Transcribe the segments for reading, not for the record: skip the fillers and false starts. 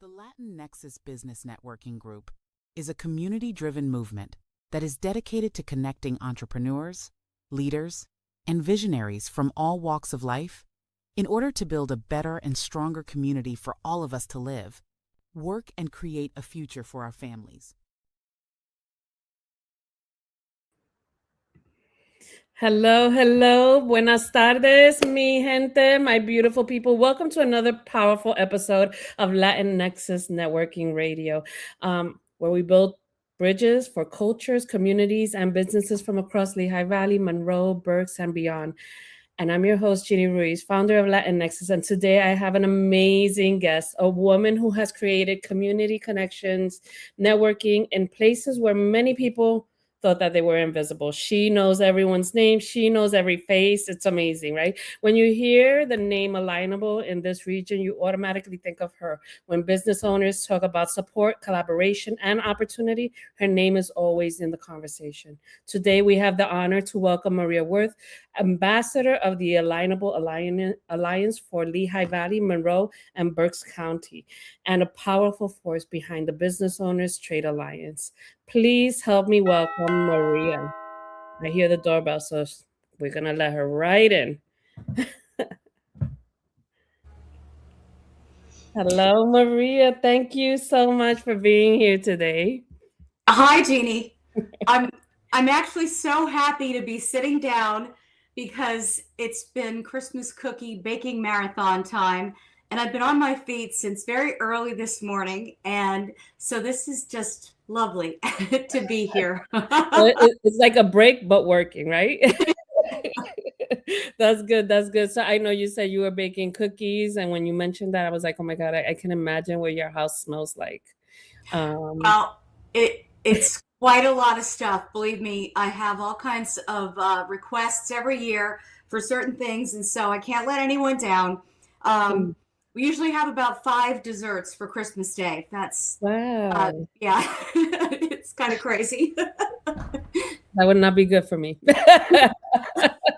The Latin Nexus Business Networking Group is a community-driven movement that is dedicated to connecting entrepreneurs, leaders, and visionaries from all walks of life in order to build a better and stronger community for all of us to live, work, and create a future for our families. Hello. Buenas tardes, mi gente, my beautiful people. Welcome to another powerful episode of Latin Nexus Networking Radio, where we build bridges for cultures, communities, and businesses from across Lehigh Valley, Monroe, Berks, and beyond. And I'm your host, Jeannie Ruz, founder of Latin Nexus. And today I have an amazing guest, a woman who has created community connections, networking in places where many people thought that they were invisible. She knows everyone's name. She knows every face. It's amazing, right? When you hear the name Alignable in this region, you automatically think of her. When business owners talk about support, collaboration, and opportunity, her name is always in the conversation. Today, we have the honor to welcome Maria Worth, ambassador of the Alignable Alliance for Lehigh Valley, Monroe, and Berks County, and a powerful force behind the Business Owners Trade Alliance. Please help me welcome Maria. I hear the doorbell, so we're going to let her right in. Hello, Maria. Thank you so much for being here today. Hi, Jeannie. I'm actually so happy to be sitting down because it's been Christmas cookie baking marathon time, and I've been on my feet since very early this morning, and so this is just lovely to be here. It's like a break, but working, right? That's good. So I know you said you were baking cookies, and when you mentioned that, I was like, oh my God, I can imagine what your house smells like. Well, it's quite a lot of stuff. Believe me, I have all kinds of requests every year for certain things, and so I can't let anyone down. We usually have about 5 desserts for Christmas Day. That's wow. Yeah, it's kind of crazy. That would not be good for me.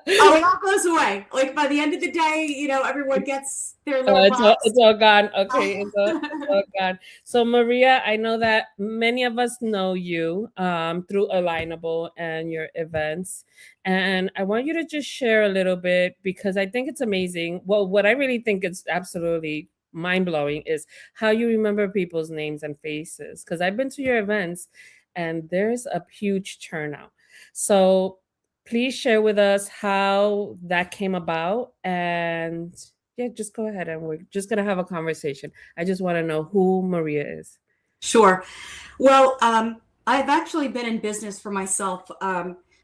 Oh, it all goes away. Like by the end of the day, everyone gets their little box. It's all gone. Okay, it's all gone. So Maria, I know that many of us know you through Alignable and your events. And I want you to just share a little bit because I think it's amazing. Well, what I really think is absolutely mind-blowing is how you remember people's names and faces. Because I've been to your events and there's a huge turnout. So please share with us how that came about. And yeah, just go ahead and we're just going to have a conversation. I just want to know who Maria is. Sure. Well, I've actually been in business for myself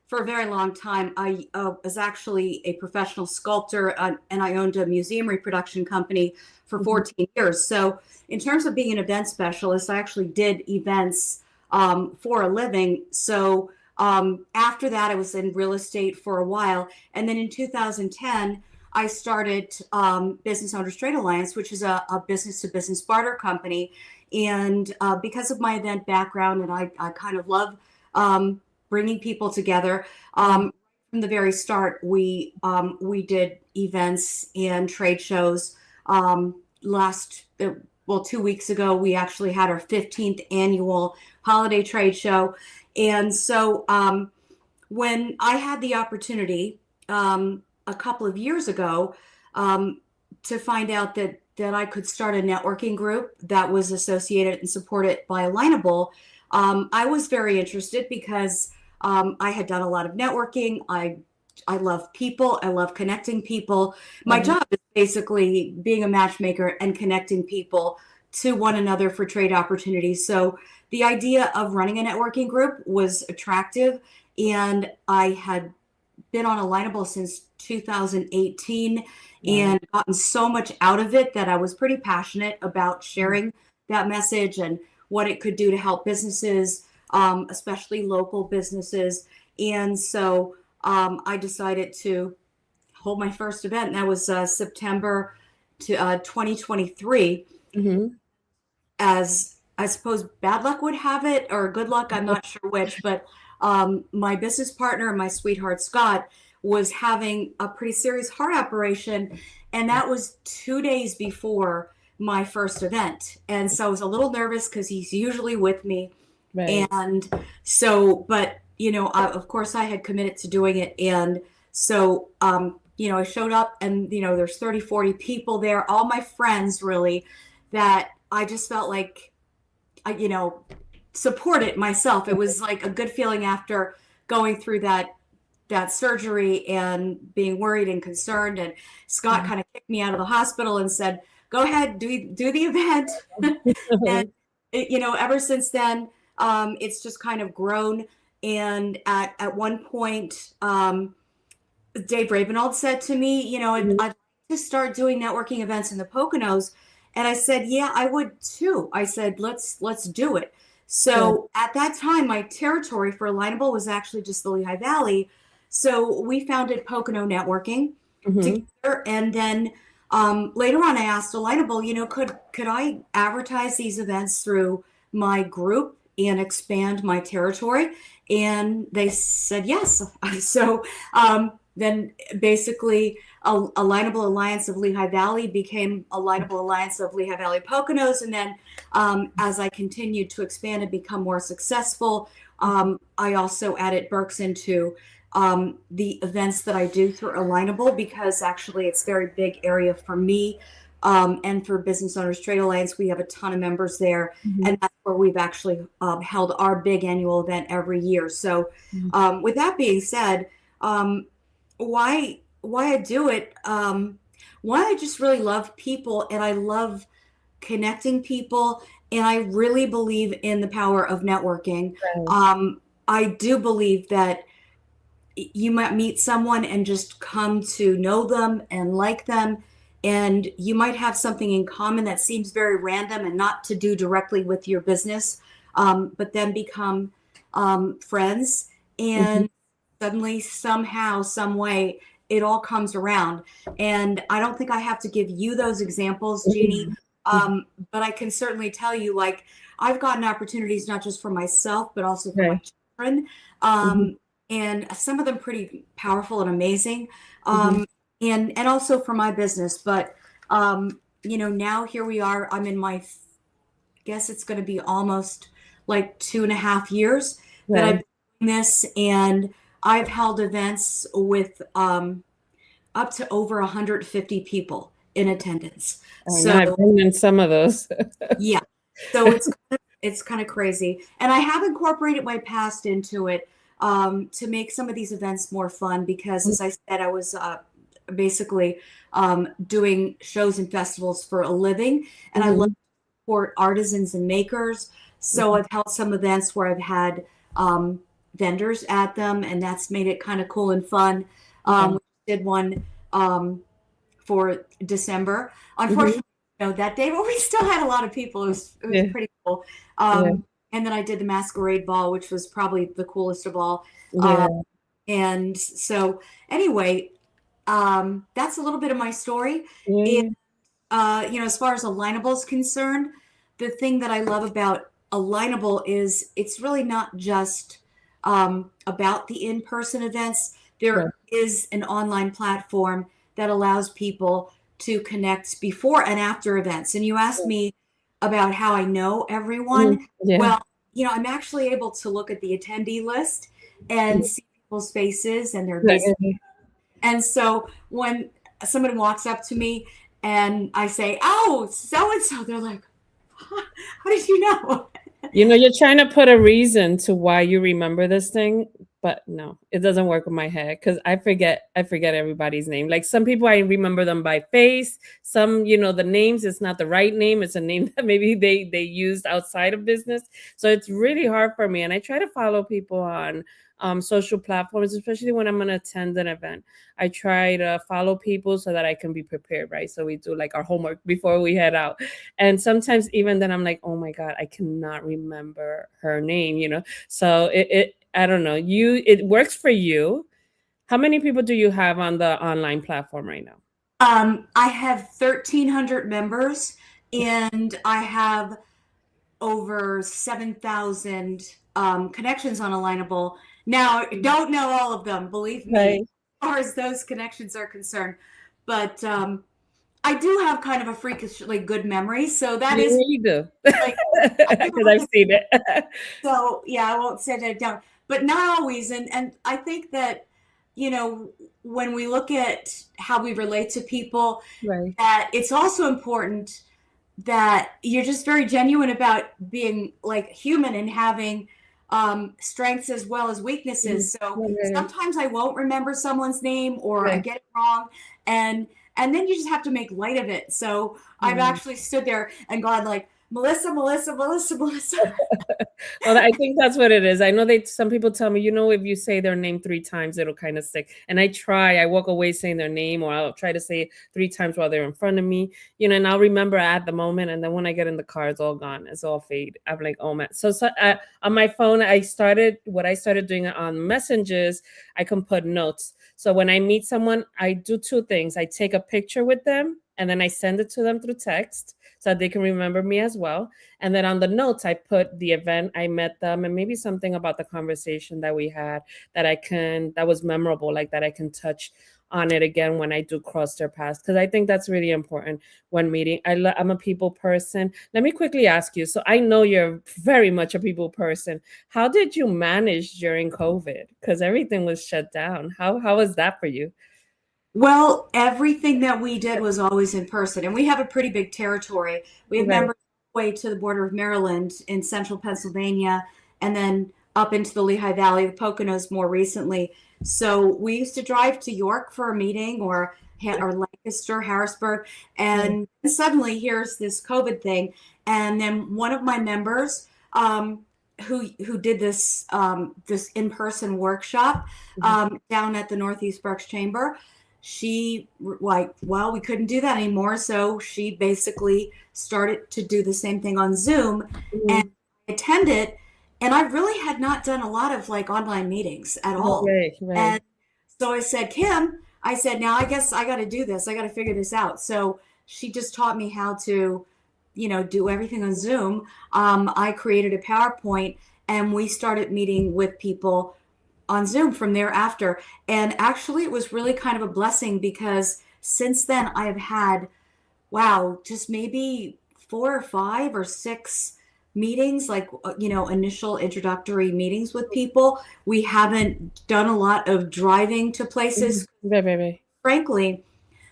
for a very long time. I was actually a professional sculptor and I owned a museum reproduction company for 14 years. So in terms of being an event specialist, I actually did events for a living. So after that, I was in real estate for a while. And then in 2010, I started Business Owners Trade Alliance, which is a business-to-business barter company. And because of my event background, and I kind of love bringing people together, from the very start, we did events and trade shows. 2 weeks ago, we actually had our 15th annual holiday trade show. And so when I had the opportunity a couple of years ago to find out that I could start a networking group that was associated and supported by Alignable, I was very interested because I had done a lot of networking. I love people. I love connecting people. My job is basically being a matchmaker and connecting people to one another for trade opportunities. So the idea of running a networking group was attractive, and I had been on Alignable since 2018 and gotten so much out of it that I was pretty passionate about sharing that message and what it could do to help businesses, especially local businesses. And so I decided to hold my first event, and that was September 2023. As I suppose bad luck would have it, or good luck, I'm not sure which, but my business partner, my sweetheart, Scott, was having a pretty serious heart operation. And that was 2 days before my first event. And so I was a little nervous because he's usually with me. Right. And so, but, of course I had committed to doing it. And so, I showed up and, there's 30, 40 people there, all my friends really, that I just felt like, I supported myself. It was like a good feeling after going through that surgery and being worried and concerned. And Scott kind of kicked me out of the hospital and said, go ahead, do the event. And, ever since then, it's just kind of grown. And at one point, Dave Ravenald said to me, I'd like to start doing networking events in the Poconos. And I said, yeah, I would too. I said, let's do it. So at that time, my territory for Alignable was actually just the Lehigh Valley. So we founded Pocono Networking together. And then later on, I asked Alignable, could I advertise these events through my group and expand my territory? And they said yes. So then basically Alignable Alliance of Lehigh Valley became Alignable Alliance of Lehigh Valley Poconos. And then as I continued to expand and become more successful, I also added Berks into the events that I do through Alignable, because actually it's a very big area for me. And for Business Owners Trade Alliance, we have a ton of members there. And that's where we've actually held our big annual event every year. So with that being said, why I do it, why I just really love people, and I love connecting people, and I really believe in the power of networking. I do believe that you might meet someone and just come to know them and like them, and you might have something in common that seems very random and not to do directly with your business, but then become friends, and suddenly, somehow, some way, it all comes around. And I don't think I have to give you those examples, Jeannie, but I can certainly tell you, like, I've gotten opportunities not just for myself, but also for my children, and some of them pretty powerful and amazing, and also for my business. But now here we are. I'm in my, guess it's going to be almost like 2.5 years that I've been doing this, and I've held events with up to over 150 people in attendance. So I've been in some of those. Yeah, so it's kind of crazy, and I have incorporated my past into it to make some of these events more fun, because as I said, I was basically doing shows and festivals for a living, and I love to support artisans and makers. So I've held some events where I've had vendors at them, and that's made it kind of cool and fun. We did one for December. Unfortunately, that day, but we still had a lot of people. It was pretty cool. And then I did the Masquerade Ball, which was probably the coolest of all. And so anyway, that's a little bit of my story. And, as far as Alignable is concerned, the thing that I love about Alignable is it's really not just about the in-person events. There is an online platform that allows people to connect before and after events. And you asked me about how I know everyone. Well, I'm actually able to look at the attendee list and see people's faces and their business. And so when someone walks up to me and I say, "Oh, so-and-so," they're like, "How did you know?" You're trying to put a reason to why you remember this thing, but no, it doesn't work with my head, because I forget everybody's name. Like, some people, I remember them by face. Some, the names, it's not the right name. It's a name that maybe they used outside of business. So it's really hard for me. And I try to follow people on social platforms, especially when I'm going to attend an event. I try to follow people so that I can be prepared, right? So we do like our homework before we head out. And sometimes even then I'm like, oh my God, I cannot remember her name, So I don't know, it works for you. How many people do you have on the online platform right now? I have 1,300 members, and I have over 7,000 connections on Alignable. Now, I don't know all of them, believe me, as far as those connections are concerned. But I do have kind of a freakishly good memory, so that is You do. like Because I've seen it. so yeah, I won't say that down, but not always. And I think that, you know, when we look at how we relate to people, Right. that it's also important that you're just very genuine about being like human and having strengths as well as weaknesses. So Right. sometimes I won't remember someone's name or I Right. get it wrong, and and then you just have to make light of it. So I've Right. actually stood there and gone like Melissa, Melissa, Melissa, Melissa. Well, I think that's what it is. I know some people tell me, if you say their name 3 times, it'll kind of stick. And I walk away saying their name, or I'll try to say it 3 times while they're in front of me, and I'll remember at the moment. And then when I get in the car, it's all gone. It's all fade. I'm like, oh man. So on my phone, I started doing it on messages. I can put notes. So when I meet someone, I do 2 things. I take a picture with them and then I send it to them through text so they can remember me as well. And then on the notes, I put the event I met them and maybe something about the conversation that we had that was memorable, like that I can touch on it again when I do cross their paths. Because I think that's really important when meeting. I'm a people person. Let me quickly ask you. So I know you're very much a people person. How did you manage during COVID? Because everything was shut down. How was that for you? Well, everything that we did was always in person, and we have a pretty big territory. We have Right. members all the way to the border of Maryland, in central Pennsylvania, and then up into the Lehigh Valley, the Poconos more recently. So we used to drive to York for a meeting, or Lancaster, Harrisburg, and suddenly here's this COVID thing. And then one of my members, who did this in-person workshop down at the Northeast Berks Chamber, she like, well, we couldn't do that anymore, so she basically started to do the same thing on Zoom, and Mhm. I attended, and I really had not done a lot of like online meetings at all. Right, right. And so I said, Kim, I said, now I guess I got to do this, I got to figure this out. So she just taught me how to, do everything on Zoom. I created a PowerPoint, and we started meeting with people on Zoom from thereafter. And actually, it was really kind of a blessing, because since then I have had, wow, just maybe 4 or 5 or 6 meetings, like, initial introductory meetings with people. We haven't done a lot of driving to Mhm. places. Right, right, right. Frankly,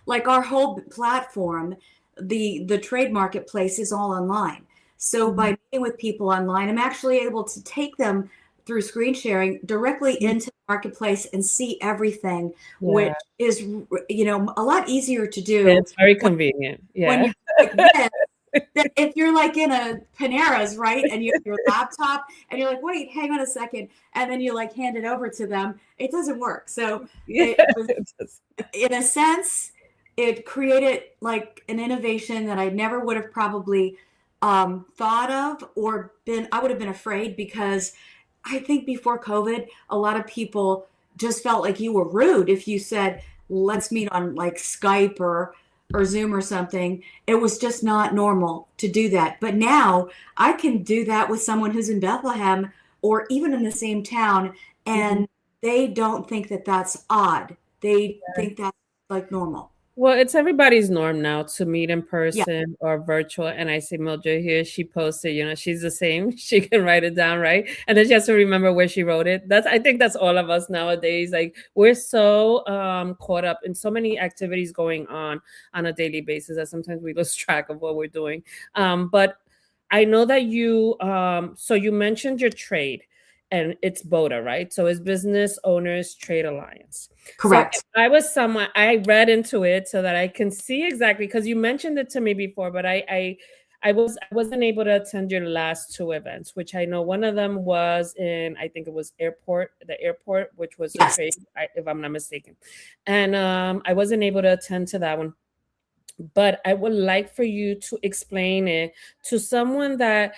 like our whole platform, the trade marketplace is all online. So by Mhm. meeting with people online, I'm actually able to take them through screen sharing directly into the marketplace and see everything, Yeah. which is, a lot easier to do It's very when, convenient. when Yeah. you're like this. That if you're like in a Panera's, right, and you have your laptop and you're like, wait, hang on a second, and then you like hand it over to them, it doesn't work. So Yeah. it was, It does. in a sense, it created like an innovation that I never would have probably thought of, or I would have been afraid, because I think before COVID, a lot of people just felt like you were rude if you said, let's meet on like Skype or Zoom or something. It was just not normal to do that. But now I can do that with someone who's in Bethlehem or even in the same town, Mhm. and they don't think that that's odd. They think that's like normal. Well, it's everybody's norm now to meet in Yeah. person or virtual. And I see Mildred here. She posted, she's the same. She can write it down, right? And then she has to remember where she wrote it. I think that's all of us nowadays. Like we're so caught up in so many activities going on a daily basis that sometimes we lose track of what we're doing. But I know that so you mentioned your trade and it's BOTA, right? So it's Business Owners Trade Alliance. So if Correct. I was someone, I read into it so that I can see exactly, because you mentioned it to me before, but I wasn't able to attend your last 2 events, which I know one of them was in, I think it was the airport, which was a Yes. trade, if I'm not mistaken. And I wasn't able to attend to that one. But I would like for you to explain it to someone that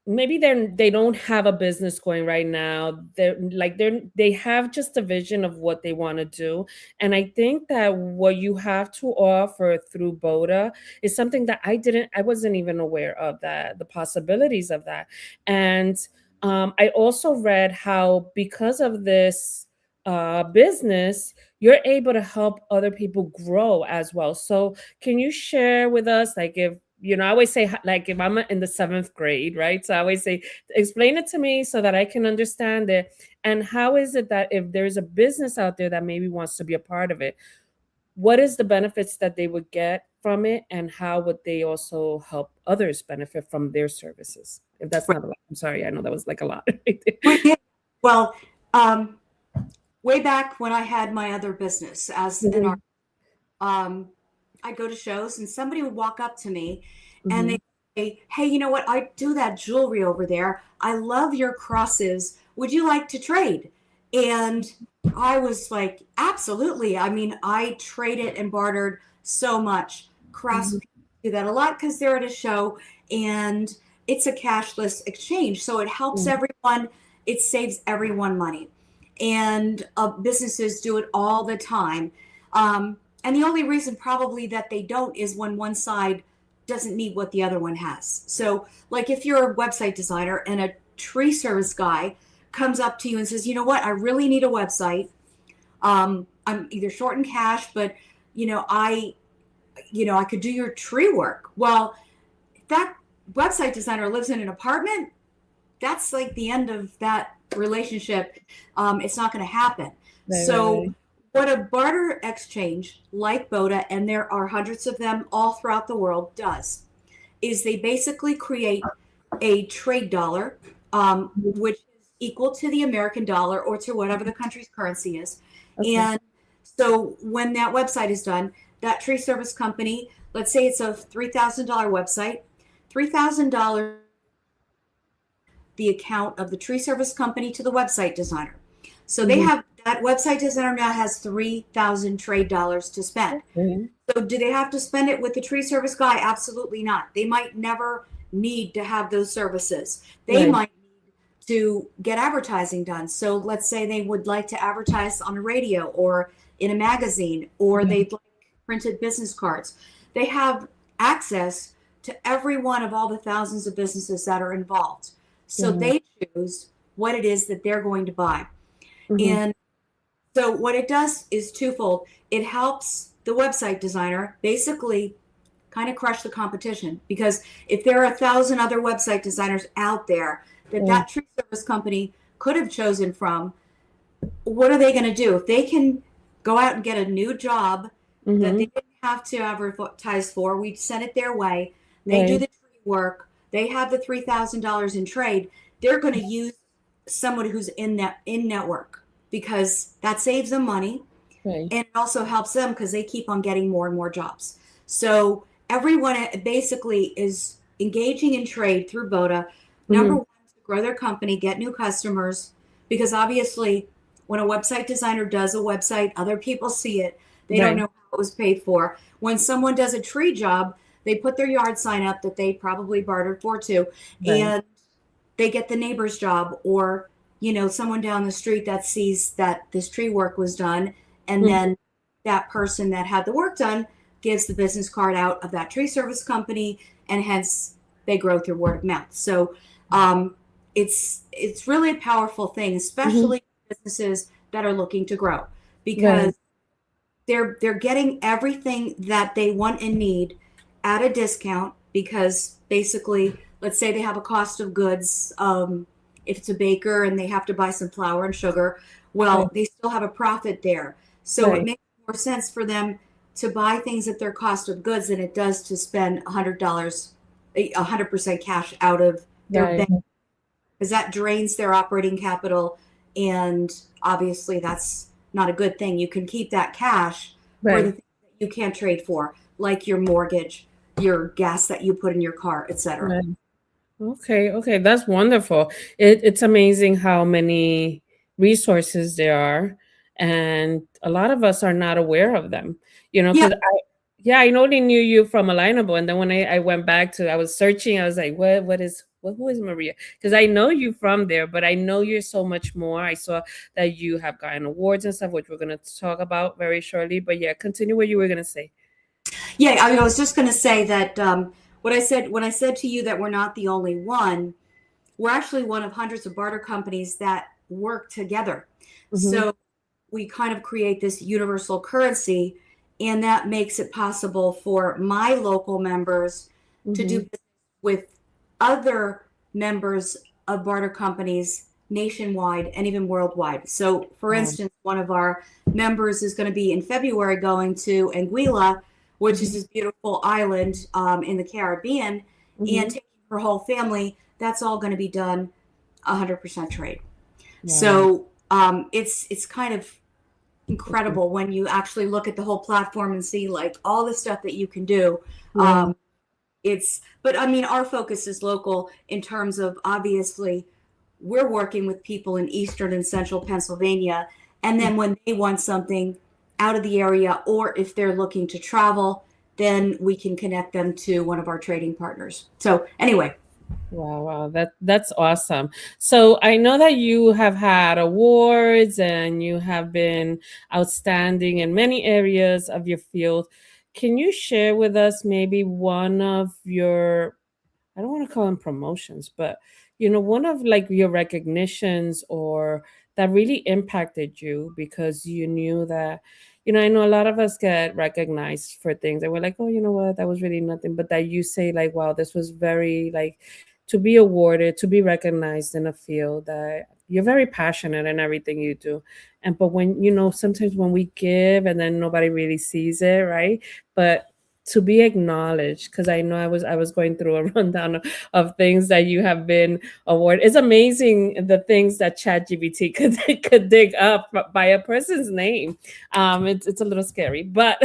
maybe they don't have a business going right now. They have just a vision of what they want to do. And I think that what you have to offer through BOTA is something that I wasn't even aware of, that the possibilities of that. And I also read how, because of this business, you're able to help other people grow as well. So can you share with us, like, if I always say, like, if I'm in the 7th grade, right? So I always say, explain it to me so that I can understand it. And how is it that if there's a business out there that maybe wants to be a part of it, what is the benefits that they would get from it, and how would they also help others benefit from their services? If that's not a lot, I'm sorry, I know that was like a lot. Well, way back when I had my other business as an artist, I'd go to shows and somebody would walk up to me and they say, hey, you know what? I do that jewelry over there. I love your crosses. Would you like to trade? And I was like, absolutely. I mean, I traded and bartered so much. Cross do that a lot because they're at a show and it's a cashless exchange. So it helps everyone. It saves everyone money. And businesses do it all the time. And the only reason probably that they don't is when one side doesn't need what the other one has. So like if you're a website designer and a tree service guy comes up to you and says, you know what, I really need a website. I'm either short in cash, but I could do your tree work. Well, if that website designer lives in an apartment, that's like the end of that relationship. It's not going to happen. Right. What a barter exchange like Boda, and there are hundreds of them all throughout the world, does is they basically create a trade dollar, which is equal to the American dollar or to whatever the country's currency is. Okay. And so when that website is done, that tree service company, let's say it's a $3,000 website, $3,000 the account of the tree service company to the website designer. So they have that website designer now has 3,000 trade dollars to spend. So do they have to spend it with the tree service guy? Absolutely not. They might never need to have those services. They might need to get advertising done. So let's say they would like to advertise on a radio or in a magazine, or they'd like printed business cards. They have access to every one of all the thousands of businesses that are involved. So they choose what it is that they're going to buy. And so what it does is twofold. It helps the website designer basically kind of crush the competition, because if there are 1,000 other website designers out there that tree service company could have chosen from, what are they going to do? If they can go out and get a new job that they didn't have to advertise for, we send it their way. They do the tree work. They have the $3,000 in trade. They're going to use someone who's in network, because that saves them money, and it also helps them because they keep on getting more and more jobs. So everyone basically is engaging in trade through Boda. Number one, to grow their company, get new customers, because obviously when a website designer does a website, other people see it. They don't know how it was paid for. When someone does a tree job, they put their yard sign up that they probably bartered for too, and they get the neighbor's job, or someone down the street that sees that this tree work was done, and then that person that had the work done gives the business card out of that tree service company, and hence they grow through word of mouth. So it's really a powerful thing, especially businesses that are looking to grow, because they're getting everything that they want and need at a discount, because basically, let's say they have a cost of goods. If it's a baker and they have to buy some flour and sugar, well, they still have a profit there. So it makes more sense for them to buy things at their cost of goods than it does to spend $100, 100% cash out of their bank, because that drains their operating capital. And obviously that's not a good thing. You can keep that cash for the things that you can't trade for, like your mortgage, your gas that you put in your car, etc. Okay, that's wonderful. It's amazing how many resources there are, and a lot of us are not aware of them. Because I only knew you from Alignable, and then when I went back to, I was searching, I was like, who is Maria? Because I know you from there, but I know you're so much more. I saw that you have gotten awards and stuff, which we're going to talk about very shortly. But continue what you were going to say. Yeah, I was just going to say that when I said to you that we're not the only one, we're actually one of hundreds of barter companies that work together. So we kind of create this universal currency, and that makes it possible for my local members to do business with other members of barter companies nationwide and even worldwide. So, for instance, one of our members is going to be in February going to Anguilla, which is this beautiful island in the Caribbean, and taking her whole family. That's all going to be done 100% trade. So it's kind of incredible when you actually look at the whole platform and see like all the stuff that you can do. But I mean, our focus is local in terms of, obviously, we're working with people in Eastern and Central Pennsylvania. And then when they want something out of the area, or if they're looking to travel, then we can connect them to one of our trading partners. So anyway. Wow, that's awesome. So I know that you have had awards and you have been outstanding in many areas of your field. Can you share with us maybe one of your, I don't want to call them promotions, but one of like your recognitions or that really impacted you because you knew that, I know a lot of us get recognized for things and we're like, oh, you know what, that was really nothing. But that you say like, wow, this was very like, to be awarded, to be recognized in a field that you're very passionate in everything you do. But when, sometimes when we give and then nobody really sees it, right? But to be acknowledged, because I know I was going through a rundown of things that you have been awarded. It's amazing the things that ChatGPT could dig up by a person's name. It's a little scary, but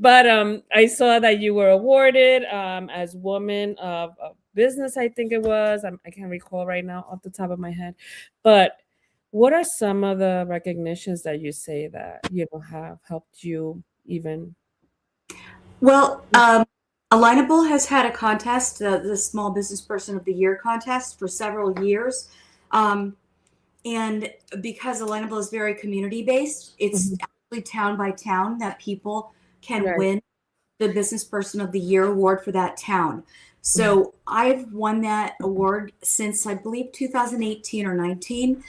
I saw that you were awarded as Woman of Business, I think it was. I can't recall right now off the top of my head, but what are some of the recognitions that you say that have helped you even? Well, Alignable has had a contest, the Small Business Person of the Year contest, for several years. And because Alignable is very community-based, it's actually town by town that people can win the Business Person of the Year award for that town. So I've won that award since, I believe, 2018 or 19,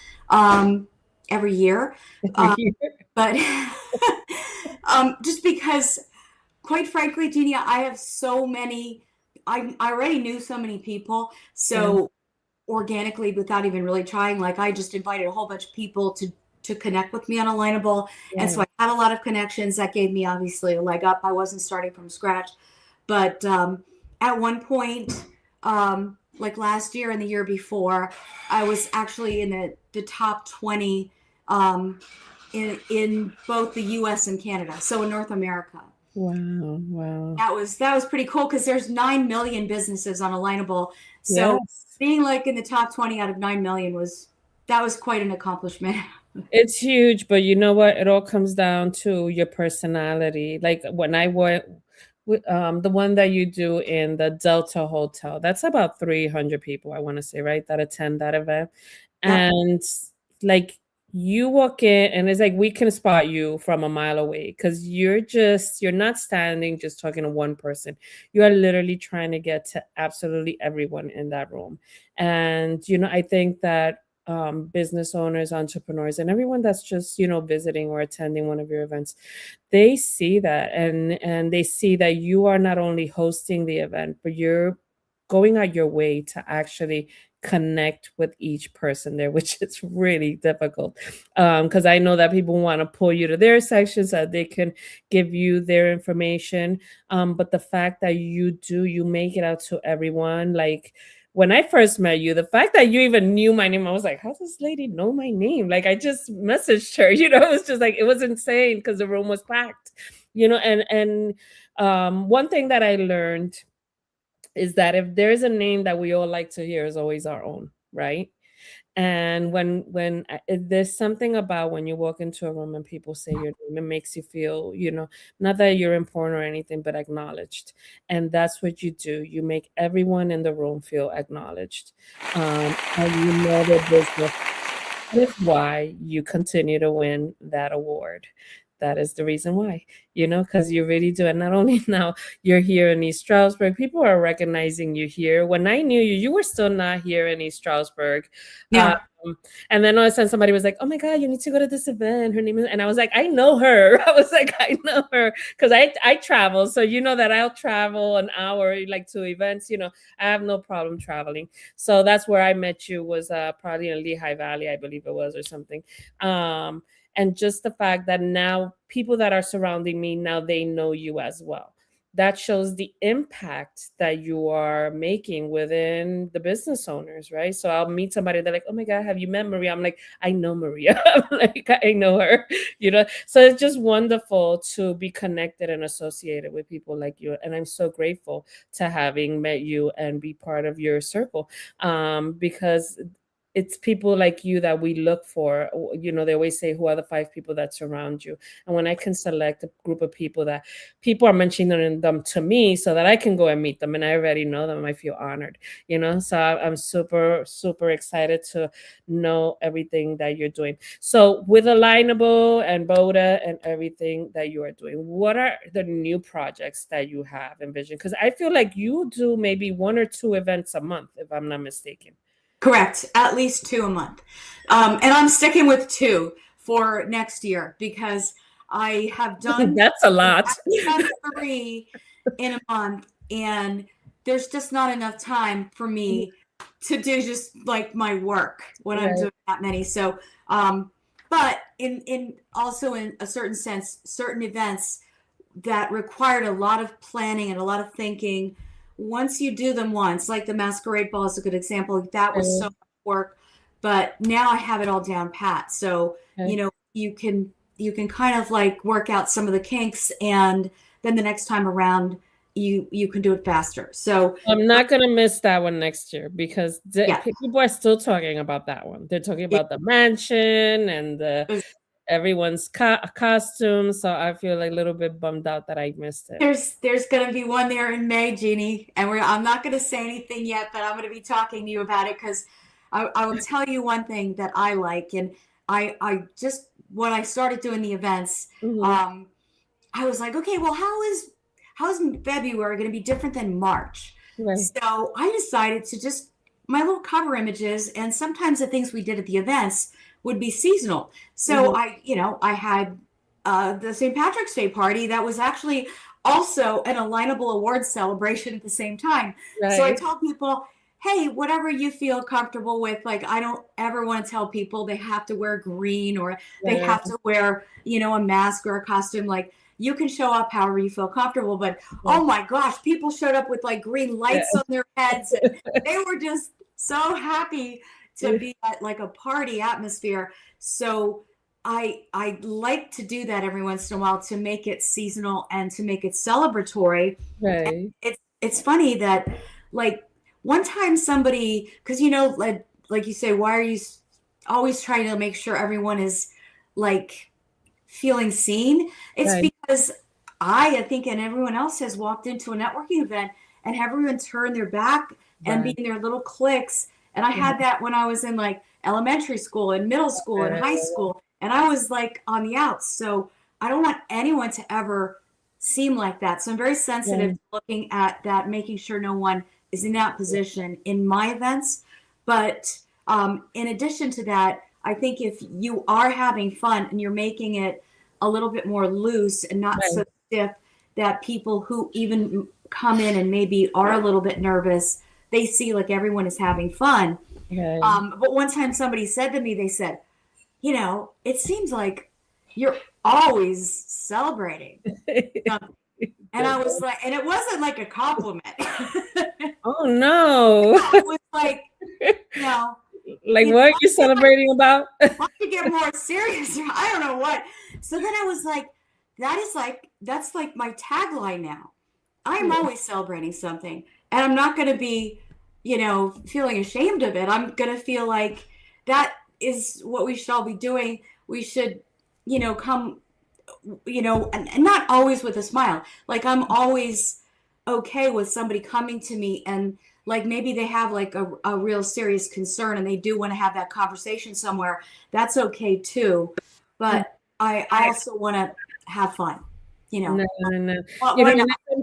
every year. But just because, quite frankly, Jeannie, I have so many, I already knew so many people. So organically, without even really trying, like I just invited a whole bunch of people to connect with me on Alignable. And so I had a lot of connections that gave me obviously a leg up. I wasn't starting from scratch. But at one point, like last year and the year before, I was actually in the top 20 in both the US and Canada, so in North America. Wow. That was pretty cool because there's 9 million businesses on Alignable. So being like in the top 20 out of 9 million was quite an accomplishment. It's huge, but you know what? It all comes down to your personality. Like when I went with the one that you do in the Delta Hotel, that's about 300 people, I want to say, right, that attend that event. And like you walk in and it's like we can spot you from a mile away because you're not standing just talking to one person. You are literally trying to get to absolutely everyone in that room. And I think that business owners, entrepreneurs, and everyone that's just visiting or attending one of your events, they see that and they see that you are not only hosting the event, but you're going out your way to actually connect with each person there, which is really difficult because I know that people want to pull you to their section so that they can give you their information, but the fact that you make it out to everyone, like when I first met you, the fact that you even knew my name, I was like, how does this lady know my name? Like I just messaged her, it was just like, it was insane because the room was packed, and one thing that I learned is that if there's a name that we all like to hear, is always our own, right? And when there's something about when you walk into a room and people say your name, it makes you feel, not that you're important or anything, but acknowledged. And that's what you do. You make everyone in the room feel acknowledged. And you know their business. That is why you continue to win that award. that is the reason why, because you really do. And not only now you're here in East Stroudsburg, people are recognizing you here. When I knew you, you were still not here in East Stroudsburg. Yeah. And then all of a sudden somebody was like, oh my God, you need to go to this event. Her name is, and I was like, I know her. I was like, I know her. Because I travel. So you know that I'll travel an hour like to events, I have no problem traveling. So that's where I met you, was probably in Lehigh Valley, I believe it was, or something. And just the fact that now people that are surrounding me, now they know you as well. That shows the impact that you are making within the business owners, right? So I'll meet somebody, they're like, oh my God, have you met Maria? I'm like, I know Maria. I'm like, I know her, So it's just wonderful to be connected and associated with people like you. And I'm so grateful to having met you and be part of your circle, because it's people like you that we look for. They always say, who are the 5 people that surround you? And when I can select a group of people that people are mentioning them to me so that I can go and meet them and I already know them, I feel honored, So I'm super, super excited to know everything that you're doing. So with Alignable and Boda and everything that you are doing, what are the new projects that you have envisioned? Because I feel like you do maybe 1 or 2 events a month, if I'm not mistaken. Correct. At least 2 a month. And I'm sticking with 2 for next year because I have done That's a lot. I've done 3 in a month, and there's just not enough time for me to do just like my work when I'm doing that many. So, but in also in a certain sense, certain events that required a lot of planning and a lot of thinking, once you do them once, like the masquerade ball is a good example, that was so much work, but now I have it all down pat. So, you can kind of like work out some of the kinks, and then the next time around you can do it faster. So I'm not going to miss that one next year, because people are still talking about that one. They're talking about the mansion and everyone's costume. So I feel like a little bit bummed out that I missed it. There's going to be one there in May, Jeannie, and I'm not going to say anything yet, but I'm going to be talking to you about it, because I will tell you one thing that I like. And I just, when I started doing the events, I was like, okay, well, how is February going to be different than March? Right. So I decided to just, my little cover images and sometimes the things we did at the events would be seasonal. So I had the St. Patrick's Day party that was actually also an Alignable Awards celebration at the same time. Right. So I told people, hey, whatever you feel comfortable with, like, I don't ever want to tell people they have to wear green or they have to wear, a mask or a costume. Like, you can show up however you feel comfortable. But oh my gosh, people showed up with like green lights on their heads. And they were just so happy to be at like a party atmosphere. So I like to do that every once in a while to make it seasonal and to make it celebratory. Right. It's funny that, like, one time somebody, because like you say, why are you always trying to make sure everyone is like feeling seen? It's because I think, and everyone else has walked into a networking event and everyone turned their back and be in their little cliques. And I had that when I was in like elementary school and middle school and high school, and I was like on the outs. So I don't want anyone to ever seem like that. So I'm very sensitive to looking at that, making sure no one is in that position in my events. But in addition to that, I think if you are having fun and you're making it a little bit more loose and not so stiff, that people who even come in and maybe are a little bit nervous, they see like everyone is having fun. Okay. But one time somebody said to me, they said, it seems like you're always celebrating. And I was like, and it wasn't like a compliment. Oh no. It was like, like, what are you celebrating about? Why don't you get more serious? I don't know what. So then I was like, that's like my tagline now. I'm always celebrating something, and I'm not going to be, feeling ashamed of it. I'm going to feel like that is what we should all be doing. We should, come, and not always with a smile. Like, I'm always okay with somebody coming to me and like maybe they have like a real serious concern and they do want to have that conversation somewhere. That's okay too. But I also want to have fun, you know. No, no, no. Why And not? it's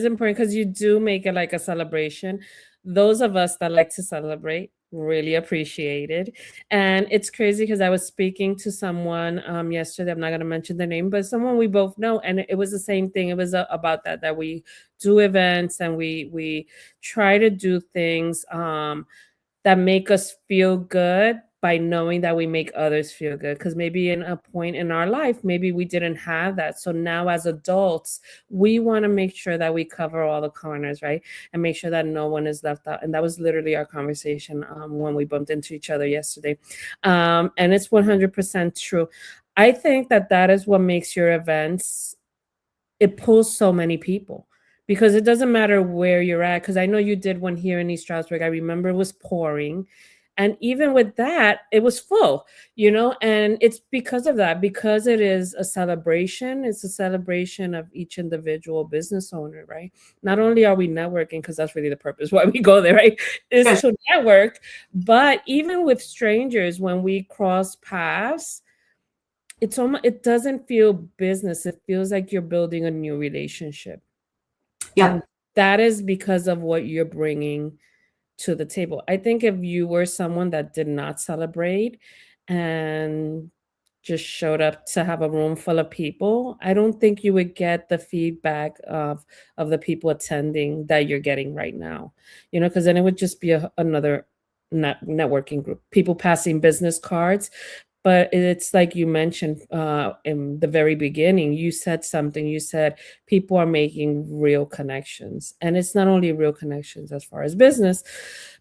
important because you do make it like a celebration. Those of us that like to celebrate really appreciate it. And it's crazy because I was speaking to someone yesterday. I'm not going to mention the name, but someone we both know, and it was the same thing. It was about that we do events and we try to do things that make us feel good by knowing that we make others feel good, because maybe in a point in our life maybe we didn't have that, so now as adults we want to make sure that we cover all the corners, right, and make sure that no one is left out. And that was literally our conversation when we bumped into each other yesterday, and it's 100% true. I think that is what makes your events, it pulls so many people, because it doesn't matter where you're at. Because I know you did one here in East Stroudsburg. I remember it was pouring. And even with that, it was full, and it's because of that, because it is a celebration. It's a celebration of each individual business owner, right? Not only are we networking, because that's really the purpose why we go there, right? Is Yes. to network. But even with strangers, when we cross paths, it doesn't feel business. It feels like you're building a new relationship. Yeah. And that is because of what you're bringing to the table. I think if you were someone that did not celebrate and just showed up to have a room full of people, I don't think you would get the feedback of the people attending that you're getting right now. Because then it would just be another networking group, people passing business cards. But it's like you mentioned in the very beginning, you said something. You said people are making real connections. And it's not only real connections as far as business,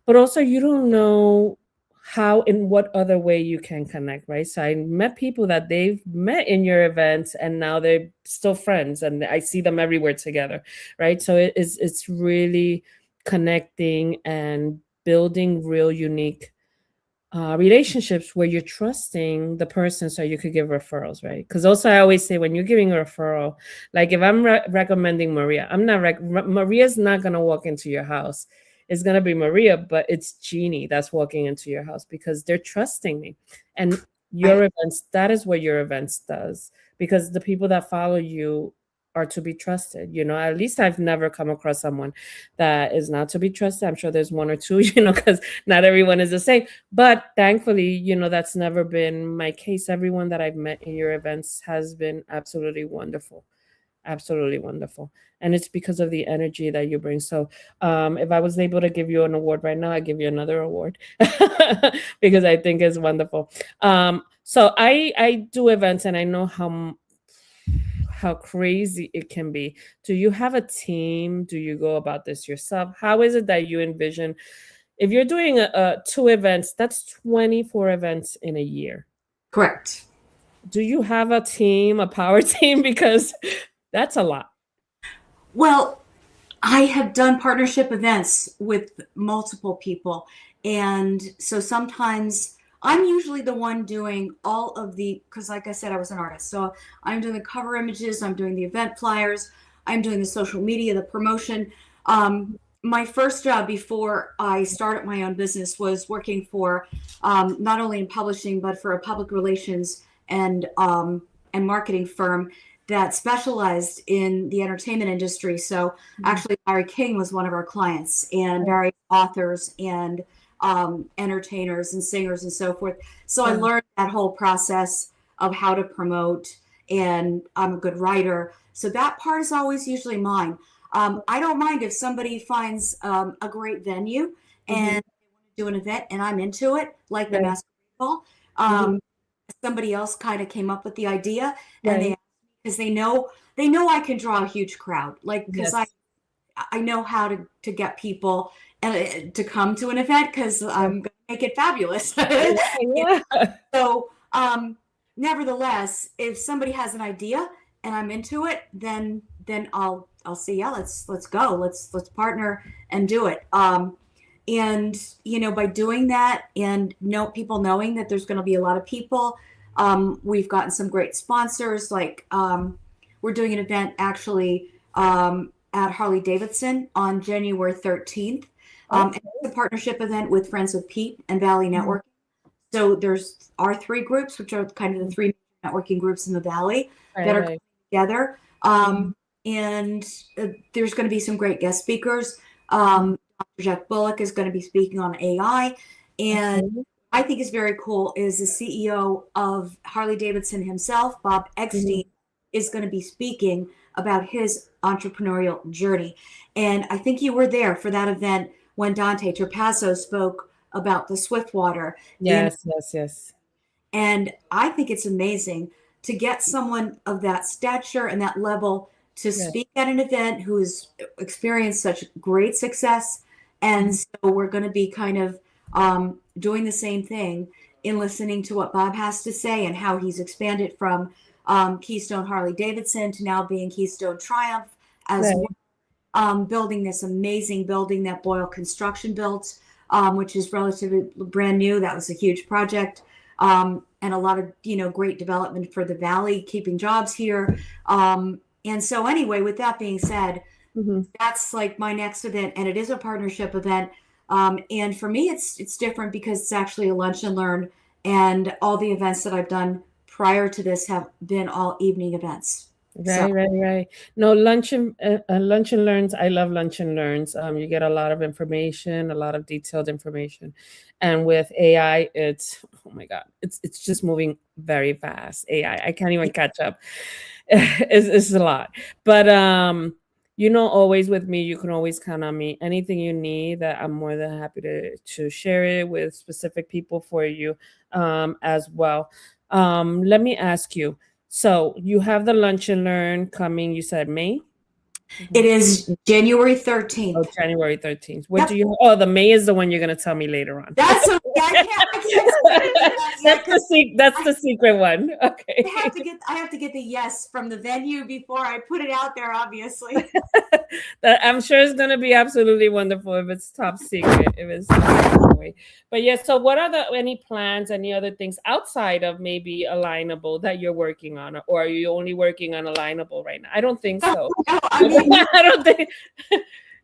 but also you don't know how, in what other way you can connect, right? So I met people that they've met in your events and now they're still friends and I see them everywhere together, right? So it's really connecting and building real unique relationships where you're trusting the person so you could give referrals, right? Because also I always say, when you're giving a referral, like if I'm recommending Maria, I'm not Maria's not going to walk into your house. It's going to be Maria, but it's Jeannie that's walking into your house because they're trusting me. And your Right. events, that is what your events does, because the people that follow you are to be trusted. At least I've never come across someone that is not to be trusted. I'm sure there's one or two, because not everyone is the same. But thankfully, that's never been my case. Everyone that I've met in your events has been absolutely wonderful. Absolutely wonderful. And it's because of the energy that you bring. So if I was able to give you an award right now, I'd give you another award because I think it's wonderful. So I do events and I know how crazy it can be. Do you have a team? Do you go about this yourself? How is it that you envision, if you're doing two events, that's 24 events in a year? Correct. Do you have a team, a power team? Because that's a lot. Well, I have done partnership events with multiple people. And so sometimes I'm usually the one doing all of because like I said, I was an artist. So I'm doing the cover images, I'm doing the event flyers, I'm doing the social media, the promotion. My first job before I started my own business was working for not only in publishing, but for a public relations and marketing firm that specialized in the entertainment industry. So actually, Larry King was one of our clients, and various authors and entertainers and singers and so forth. So I learned that whole process of how to promote, and I'm a good writer. So that part is always usually mine. I don't mind if somebody finds a great venue and do an event and I'm into it, like the Master Ball. Somebody else kind of came up with the idea, and they, because they know I can draw a huge crowd, like because I know how to get people to come to an event because I'm gonna make it fabulous. So nevertheless, if somebody has an idea and I'm into it, then I'll say, yeah, let's go, let's partner and do it. And by doing that and people knowing that there's going to be a lot of people, we've gotten some great sponsors. Like we're doing an event actually at Harley Davidson on January 13th. It's a partnership event with Friends of Pete and Valley Networking. So there's our three groups, which are kind of the three networking groups in the Valley that are together. And there's going to be some great guest speakers. Dr. Jeff Bullock is going to be speaking on AI. And I think is very cool is the CEO of Harley Davidson himself, Bob Eckstein, is going to be speaking about his entrepreneurial journey. And I think you were there for that event when Dante Trapasso spoke about the Swiftwater. Yes. And I think it's amazing to get someone of that stature and that level to speak at an event who has experienced such great success. And so we're going to be kind of doing the same thing in listening to what Bob has to say and how he's expanded from Keystone Harley Davidson to now being Keystone Triumph as well, building this amazing building that Boyle Construction built, which is relatively brand new. That was a huge project. And a lot of, great development for the Valley, keeping jobs here. And so anyway, with that being said, that's like my next event, and it is a partnership event. And for me, it's different because it's actually a lunch and learn, and all the events that I've done prior to this have been all evening events. Right. No, lunch and learns. I love lunch and learns. You get a lot of information, a lot of detailed information, and with AI, oh my God, it's just moving very fast. AI, I can't even catch up. It's a lot, but always with me, you can always count on me. Anything you need, that I'm more than happy to share it with specific people for you, as well. Let me ask you. So you have the lunch and learn coming, you said May? It is January 13th. Oh, January 13th. What do you? Oh, the May is the one you're going to tell me later on. That's okay. That's the secret one. Okay. I have to get the yes from the venue before I put it out there, obviously. I'm sure it's going to be absolutely wonderful if it's top secret. If it's anyway. But yeah, so what are any plans, any other things outside of maybe Alignable that you're working on? Or are you only working on Alignable right now? I don't think so. No, I mean, I don't think.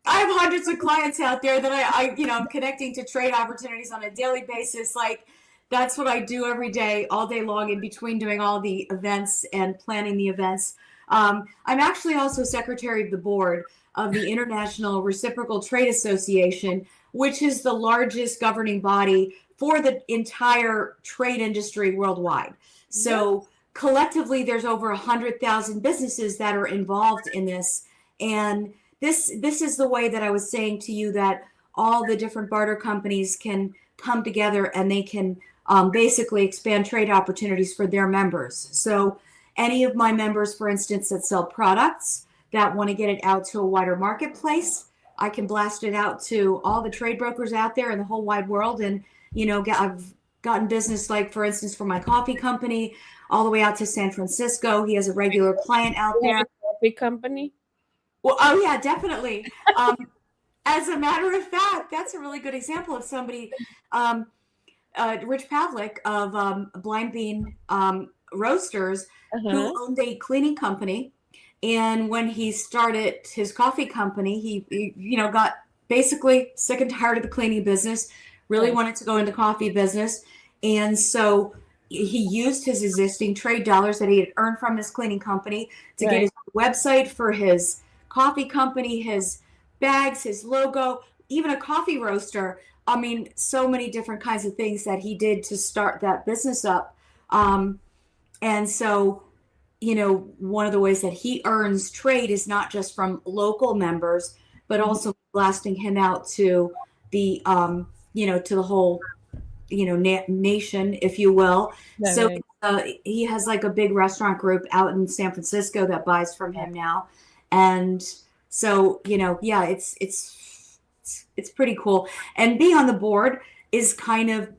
I have hundreds of clients out there that I'm connecting to trade opportunities on a daily basis. Like, that's what I do every day, all day long, in between doing all the events and planning the events. I'm actually also secretary of the board of the International Reciprocal Trade Association, which is the largest governing body for the entire trade industry worldwide. So collectively, there's over 100,000 businesses that are involved in this. And this is the way that I was saying to you that all the different barter companies can come together and they can basically expand trade opportunities for their members. So any of my members, for instance, that sell products that want to get it out to a wider marketplace, I can blast it out to all the trade brokers out there in the whole wide world. And, I've gotten business, like, for instance, for my coffee company, all the way out to San Francisco. He has a regular client out there. Coffee company? Well, oh yeah, definitely. As a matter of fact, that's a really good example of somebody, Rich Pavlik of Blind Bean Roasters, who owned a cleaning company. And when he started his coffee company, he got basically sick and tired of the cleaning business, really wanted to go into coffee business. And so he used his existing trade dollars that he had earned from his cleaning company to get his website for his coffee company, his bags, his logo, even a coffee roaster. I mean, so many different kinds of things that he did to start that business up. And so, one of the ways that he earns trade is not just from local members, but also blasting him out to the, to the whole, nation, if you will. So he has like a big restaurant group out in San Francisco that buys from him now. And so, it's pretty cool. And being on the board is kind of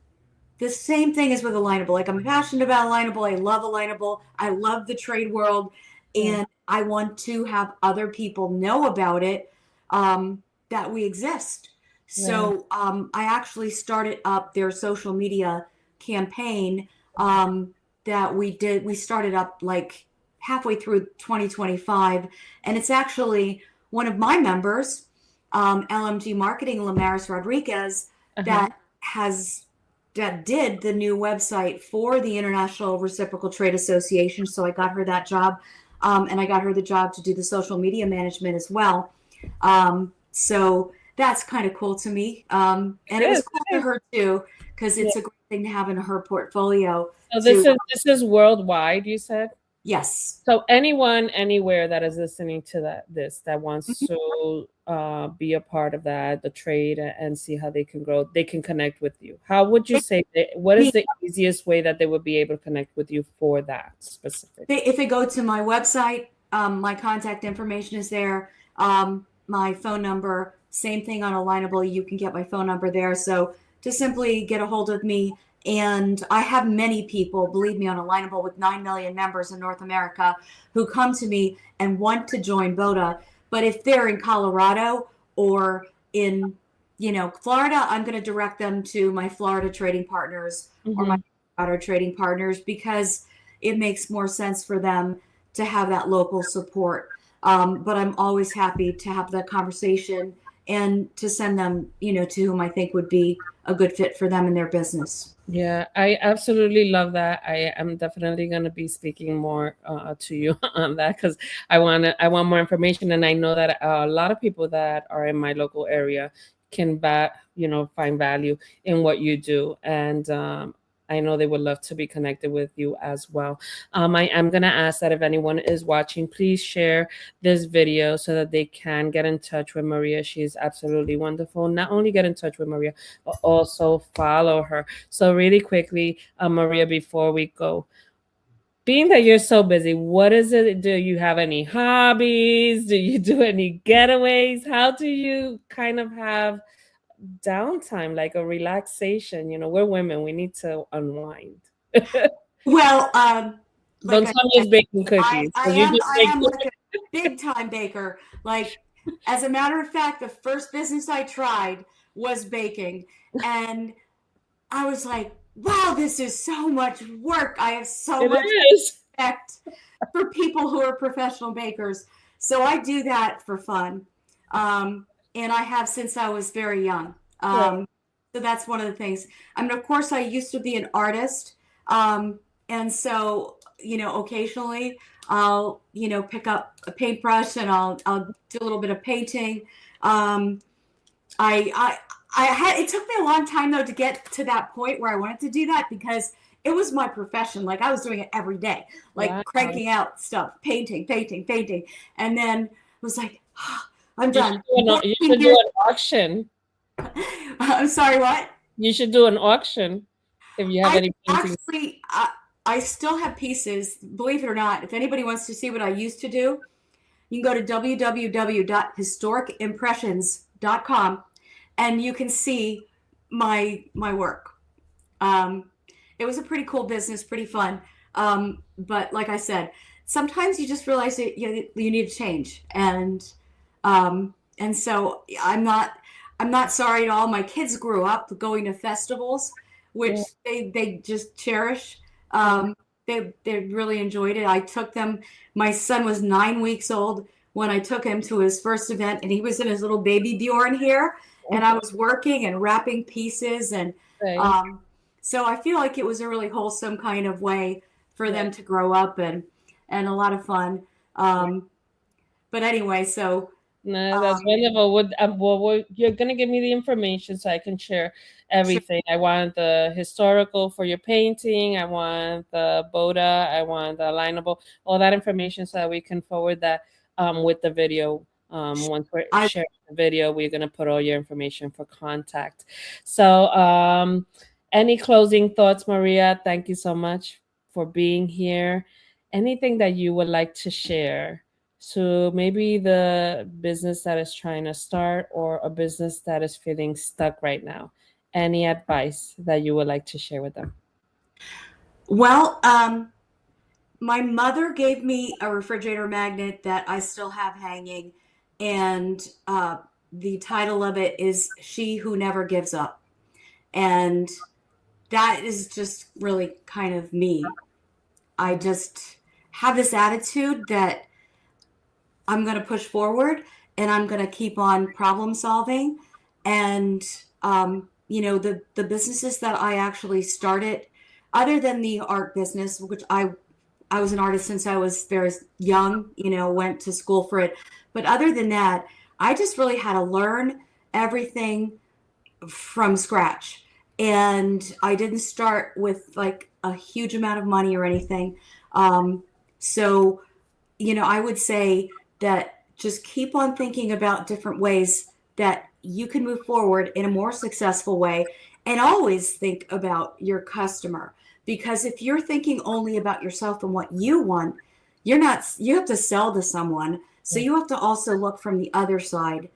the same thing as with Alignable. Like, I'm passionate about Alignable. I love Alignable. I love the trade world. And I want to have other people know about it, that we exist. So I actually started up their social media campaign that we started up like halfway through 2025. And it's actually one of my members, LMG Marketing, Lamaris Rodriguez, that did the new website for the International Reciprocal Trade Association. So I got her that job. And I got her the job to do the social media management as well. So that's kind of cool to me. And it was cool to her too, because it's a great thing to have in her portfolio. So this is worldwide, you said? Yes. So anyone, anywhere that is listening to that wants to be a part of that, the trade, and see how they can grow, they can connect with you. How would you say what is the easiest way that they would be able to connect with you for that specific? If they go to my website, my contact information is there. My phone number, same thing on Alignable. You can get my phone number there. So to simply get a hold of me. And I have many people, believe me, on Alignable with 9 million members in North America who come to me and want to join BOTA. But if they're in Colorado or in, Florida, I'm going to direct them to my Florida trading partners or my Colorado trading partners, because it makes more sense for them to have that local support. But I'm always happy to have that conversation and to send them, to whom I think would be a good fit for them in their business. Yeah, I absolutely love that. I am definitely going to be speaking more to you on that, because I want more information, and I know that a lot of people that are in my local area can find value in what you do, and I know they would love to be connected with you as well. I am going to ask that if anyone is watching, please share this video so that they can get in touch with Maria. She's absolutely wonderful. Not only get in touch with Maria, but also follow her. So really quickly, Maria, before we go, being that you're so busy, what is it? Do you have any hobbies? Do you do any getaways? How do you kind of have downtime, like a relaxation? We're women, we need to unwind. Well, don't tell me it's baking cookies. I am like a big time baker. Like, as a matter of fact, the first business I tried was baking, and I was like, wow, this is so much work. I have so much respect for people who are professional bakers. So I do that for fun. And I have since I was very young. So that's one of the things. I mean, of course, I used to be an artist. And so, occasionally I'll, pick up a paintbrush and I'll do a little bit of painting. It took me a long time though to get to that point where I wanted to do that, because it was my profession. Like, I was doing it every day, like cranking out stuff, painting. And then was like, I'm done. You should do an auction. I'm sorry, what? You should do an auction if you have any paintings. Actually, I still have pieces, believe it or not. If anybody wants to see what I used to do, you can go to www.historicimpressions.com and you can see my work. It was a pretty cool business, pretty fun. But like I said, sometimes you just realize that you need to change. And so I'm not sorry at all. My kids grew up going to festivals, which they just cherish. They really enjoyed it. I took them. My son was 9 weeks old when I took him to his first event, and he was in his little baby Bjorn here, and I was working and wrapping pieces, and so I feel like it was a really wholesome kind of way for them to grow up, and a lot of fun. But anyway, so. No, that's wonderful. You're going to give me the information so I can share everything. Sure. I want the historical for your painting. I want the BOTA. I want the alignable, all that information so that we can forward that with the video. Once we're sharing the video, we're going to put all your information for contact. So any closing thoughts, Maria? Thank you so much for being here. Anything that you would like to share? So maybe the business that is trying to start, or a business that is feeling stuck right now. Any advice that you would like to share with them? Well, my mother gave me a refrigerator magnet that I still have hanging, and the title of it is "She Who Never Gives Up." And that is just really kind of me. I just have this attitude that I'm going to push forward, and I'm going to keep on problem solving. And, the businesses that I actually started, other than the art business, which I I was an artist since I was very young, went to school for it. But other than that, I just really had to learn everything from scratch. And I didn't start with like a huge amount of money or anything. So, I would say that just keep on thinking about different ways that you can move forward in a more successful way, and always think about your customer. Because if you're thinking only about yourself and what you want, you have to sell to someone. So you have to also look from the other side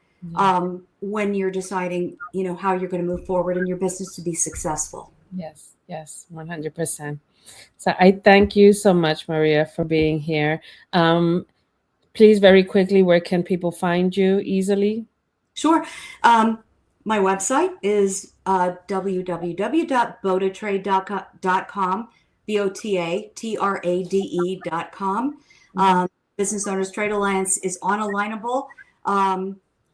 when you're deciding, how you're going to move forward in your business to be successful. Yes, 100%. So I thank you so much, Maria, for being here. Please, very quickly, where can people find you easily? Sure. My website is www.botatrade.com, BOTATRADE.com. Business Owners Trade Alliance is on Alignable.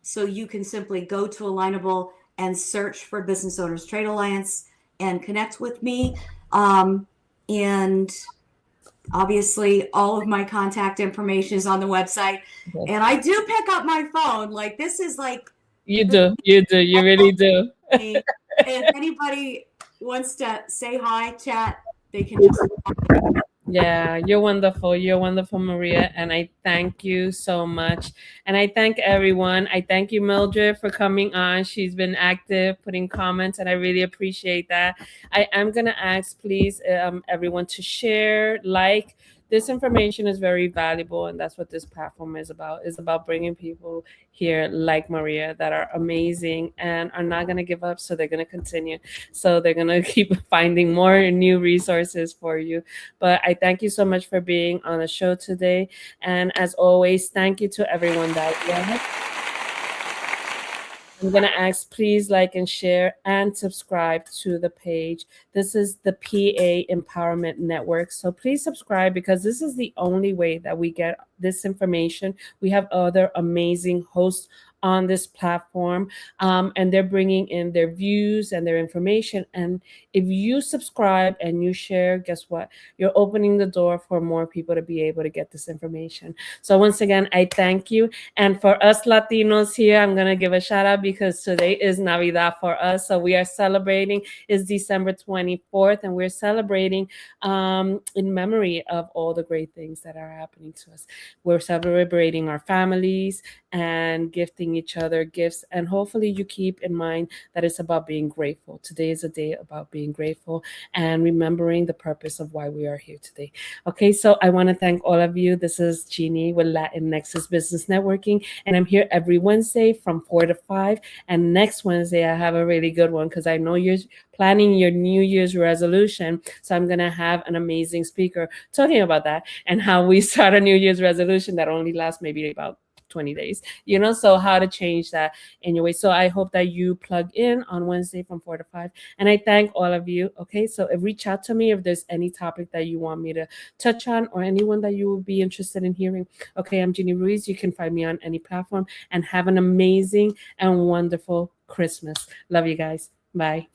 So you can simply go to Alignable and search for Business Owners Trade Alliance and connect with me. And obviously, all of my contact information is on the website. Yes. And I do pick up my phone. Like, this is like... You really do. If anybody wants to say hi, chat, they can just... Yeah, you're wonderful. You're wonderful, Maria. And I thank you so much. And I thank everyone. I thank you, Mildred, for coming on. She's been active, putting comments, and I really appreciate that. I am going to ask, please, everyone to share, like. This information is very valuable, and that's what this platform is about bringing people here like Maria that are amazing and are not going to give up, so they're going to continue. So they're going to keep finding more new resources for you. But I thank you so much for being on the show today. And as always, thank you to everyone that I'm going to ask, please like and share and subscribe to the page. This is the PA Empowerment Network. So please subscribe, because this is the only way that we get this information. We have other amazing hosts on this platform, and they're bringing in their views and their information. And if you subscribe and you share, guess what? You're opening the door for more people to be able to get this information. So once again, I thank you. And for us Latinos here, I'm going to give a shout out, because today is Navidad for us. So we are celebrating. It's December 24th, and we're celebrating in memory of all the great things that are happening to us. We're celebrating our families and gifting each other gifts. And hopefully you keep in mind that it's about being grateful. Today is a day about being grateful and remembering the purpose of why we are here today. Okay, so I want to thank all of you. This is Jeannie with Latin Nexus Business Networking, and I'm here every Wednesday from 4 to 5. And next Wednesday, I have a really good one, because I know you're planning your New Year's resolution. So I'm going to have an amazing speaker talking about that and how we start a New Year's resolution that only lasts maybe about 20 days, so how to change that in your way. So I hope that you plug in on Wednesday from 4 to 5. And I thank all of you. Okay, so reach out to me if there's any topic that you want me to touch on, or anyone that you would be interested in hearing. Okay, I'm Jeannie Ruz. You can find me on any platform, and have an amazing and wonderful Christmas. Love you guys. Bye.